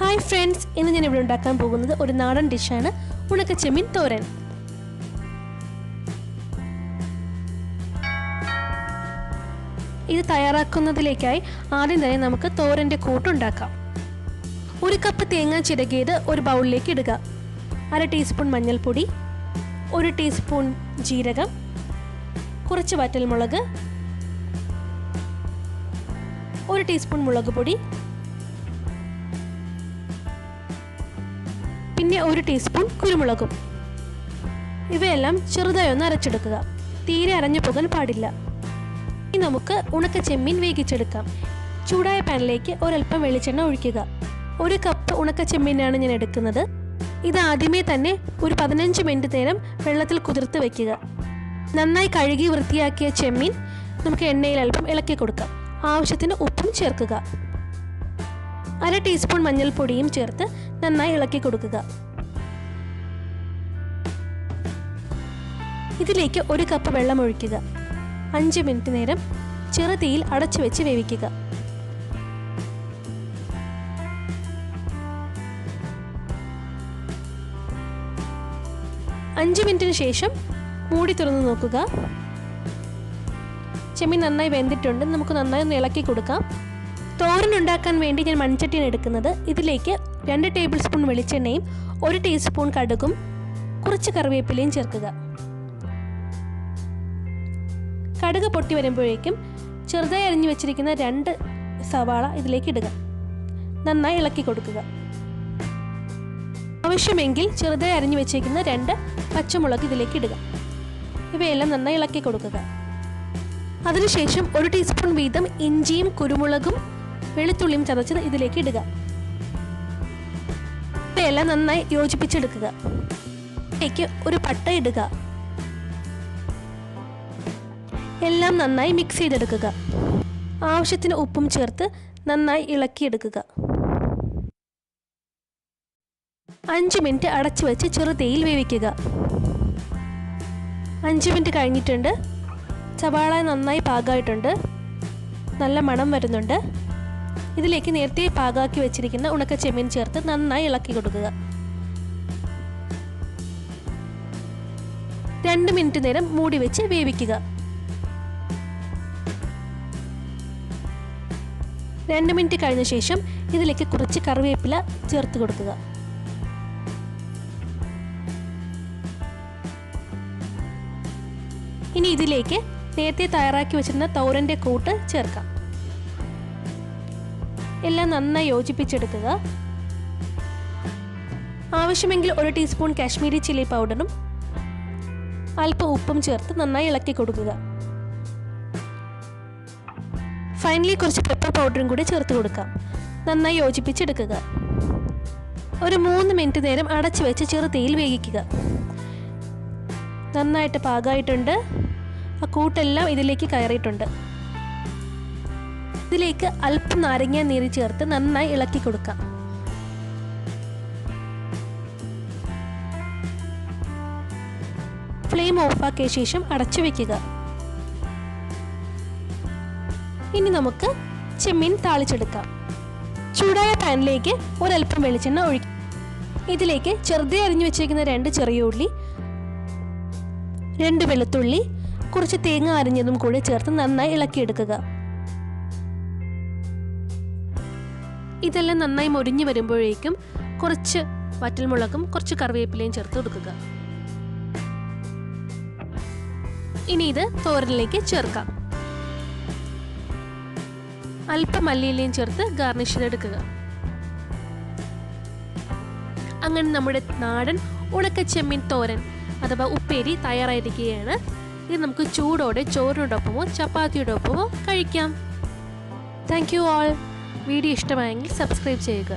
Hi friends, ഇന്ന് ഞാൻ ഇവിടെ ഉണ്ടാക്കാൻ പോകുന്നത് ഒരു നാടൻ ഡിഷാണ് ഉണക്ക ചെമ്മീൻ തോരൻ. ഇത് തയ്യാറാക്കുന്നതിലേക്കായി ആദ്യം തന്നെ നമുക്ക് തോരന്റെ കൂട്ട് ഉണ്ടാക്കാം. 1 കപ്പ് തേങ്ങ ചിരകിയത് ഒരു ബൗളിലേക്ക് ഇടുക. 1/2 ടീസ്പൂൺ മഞ്ഞൾപ്പൊടി, 1 ടീസ്പൂൺ ജീരകം, കുറച്ച് വറ്റൽമുളക്, 1 ടീസ്പൂൺ മുളക് പൊടി, പിന്നെ 1 ടീസ്പൂൺ കുരുമുളകും. ഇവയെല്ലാം ചെറുതായി ഒന്ന് അരച്ചെടുക്കുക. തീരെ അരഞ്ഞു പോകാൻ പാടില്ല. ഇനി നമുക്ക് ഉണക്ക ചെമ്മീൻ വേവിച്ചെടുക്കാം. ചൂടായ പാനിലേക്ക് ഒരൽപ്പം വെളിച്ചെണ്ണ ഒഴിക്കുക. 1 കപ്പ് ഉണക്ക ചെമ്മീനാണ് ഞാൻ എടുക്കുന്നത്. ഇത് ആദ്യമേ തന്നെ ഒരു 15 മിനിറ്റ് നേരം വെള്ളത്തിൽ കുതിർത്ത് വെക്കുക. നന്നായി കഴുകി വൃത്തിയാക്കിയ ചെമ്മീൻ നമുക്ക് എണ്ണയിൽ അല്പം ഇളക്കി കൊടുക്കാം. ആവശ്യത്തിന് ഉപ്പും ചേർക്കുക. 1/2 ടീസ്പൂൺ മഞ്ഞൾപ്പൊടിയും ചേർത്ത് നന്നായി ഇളക്കി കൊടുക്കുക. ഇതിലേക്ക് 1 കപ്പ് വെള്ളം ഒഴിക്കുക. 5 മിനിറ്റ് നേരം ചെറുതീയിൽ അടച്ചു വെച്ച് വേവിക്കുക. അഞ്ച് മിനിറ്റിന് ശേഷം മൂടി തുറന്ന് നോക്കുക. ചെമ്മീൻ നന്നായി വെന്തിട്ടുണ്ട്. നമുക്ക് നന്നായി ഒന്ന് ഇളക്കി കൊടുക്കാം. തോരൻ ഉണ്ടാക്കാൻ വേണ്ടി ഞാൻ മൺചട്ടിയാണ് എടുക്കുന്നത്. ഇതിലേക്ക് 2 ടേബിൾ സ്പൂൺ വെളിച്ചെണ്ണയും 1 ടീസ്പൂൺ കടുകും കുറച്ച് കറിവേപ്പിലയും ചേർക്കുക. കടുക് പൊട്ടി വരുമ്പോഴേക്കും ചെറുതായി അരിഞ്ഞു വെച്ചിരിക്കുന്ന 2 സവാള ഇതിലേക്ക് ഇടുക. നന്നായി ഇളക്കി കൊടുക്കുക. ആവശ്യമെങ്കിൽ ചെറുതായി അരിഞ്ഞു വെച്ചിരിക്കുന്ന 2 പച്ചമുളക് ഇതിലേക്ക് ഇടുക. ഇവയെല്ലാം നന്നായി ഇളക്കി കൊടുക്കുക. അതിനുശേഷം 1 ടീസ്പൂൺ വീതം ഇഞ്ചിയും കുരുമുളകും വെളുത്തുള്ളിയും ചതച്ചത് ഇതിലേക്ക് ഇടുക. ഇവയെല്ലാം നന്നായി യോജിപ്പിച്ചെടുക്കുക. ഇതിലേക്ക് ഒരു പട്ട ഇടുക. എല്ലാം നന്നായി മിക്സ് ചെയ്തെടുക്കുക. ആവശ്യത്തിന് ഉപ്പും ചേർത്ത് നന്നായി ഇളക്കിയെടുക്കുക. 5 മിനിറ്റ് അടച്ചു വെച്ച് ചെറുതീയിൽ വേവിക്കുക. 5 മിനിറ്റ് കഴിഞ്ഞിട്ടുണ്ട്. സവാള നന്നായി പാകമായിട്ടുണ്ട്. നല്ല മണം വരുന്നുണ്ട്. ഇതിലേക്ക് നേരത്തെ പാകാക്കി വെച്ചിരിക്കുന്ന ഉണക്ക ചെമ്മീൻ ചേർത്ത് നന്നായി ഇളക്കി കൊടുക്കുക. 2 മിനിറ്റ് നേരം മൂടി വെച്ച് വേവിക്കുക. 2 മിനിറ്റ് കഴിഞ്ഞ ശേഷം ഇതിലേക്ക് കുറച്ച് കറിവേപ്പില ചേർത്ത് കൊടുക്കുക. ഇനി ഇതിലേക്ക് നേരത്തെ തയ്യാറാക്കി വെച്ചിരുന്ന തോരൻ്റെ കൂട്ട് ചേർക്കാം. എല്ലാം നന്നായി യോജിപ്പിച്ചെടുക്കുക. ആവശ്യമെങ്കിൽ 1 ടീസ്പൂൺ കാശ്മീരി ചില്ലി പൗഡറും അല്പം ഉപ്പും ചേർത്ത് നന്നായി ഇളക്കി കൊടുക്കുക. ഫൈനലി കുറച്ച് പെപ്പർ പൗഡറും കൂടി ചേർത്ത് കൊടുക്കാം. നന്നായി യോജിപ്പിച്ചെടുക്കുക. ഒരു 3 മിനിറ്റ് നേരം അടച്ചു വെച്ച് ചെറുതീയിൽ വേവിക്കുക. നന്നായിട്ട് പാകമായിട്ടുണ്ട്. ആ കൂട്ടെല്ലാം ഇതിലേക്ക് കയറിയിട്ടുണ്ട്. ഇതിലേക്ക് അല്പം നാരങ്ങ നീര് ചേർത്ത് നന്നായി ഇളക്കി കൊടുക്കാം. ഫ്ലെയിം ഓഫാക്കിയ ശേഷം അടച്ചു വെക്കുക. ഇനി നമുക്ക് ചെമ്മീൻ താളിച്ചെടുക്കാം. ചൂടായ പാനിലേക്ക് ഒരൽപ്പം വെളിച്ചെണ്ണ ഒഴിക്കുക. ഇതിലേക്ക് ചെറുതായി അരിഞ്ഞു വെച്ചിരിക്കുന്ന 2 ചെറിയ ഉള്ളി, 2 വെളുത്തുള്ളി, കുറച്ച് തേങ്ങ അരിഞ്ഞതും കൂടി ചേർത്ത് നന്നായി ഇളക്കിയെടുക്കുക. ഇതെല്ലാം നന്നായി മൊരിഞ്ഞു വരുമ്പോഴേക്കും കുറച്ച് വറ്റൽമുളകും കുറച്ച് കറിവേപ്പിലയും ചേർത്ത് കൊടുക്കുക. ഇനി ഇത് തോരനിലേക്ക് ചേർക്കാം. അല്പം മല്ലിയിലയും ചേർത്ത് ഗാർണിഷ് ചെയ്തെടുക്കുക. അങ്ങനെ നമ്മുടെ നാടൻ ഉണക്ക ചെമ്മീൻ തോരൻ അഥവാ ഉപ്പേരി തയ്യാറായിരിക്കുകയാണ്. ഇത് നമുക്ക് ചൂടോടെ ചോറിനോടൊപ്പമോ ചപ്പാത്തിയുടെ ഒപ്പമോ കഴിക്കാം. Thank you all. വീഡിയോ ഇഷ്ടമായെങ്കിൽ സബ്സ്ക്രൈബ് ചെയ്യുക.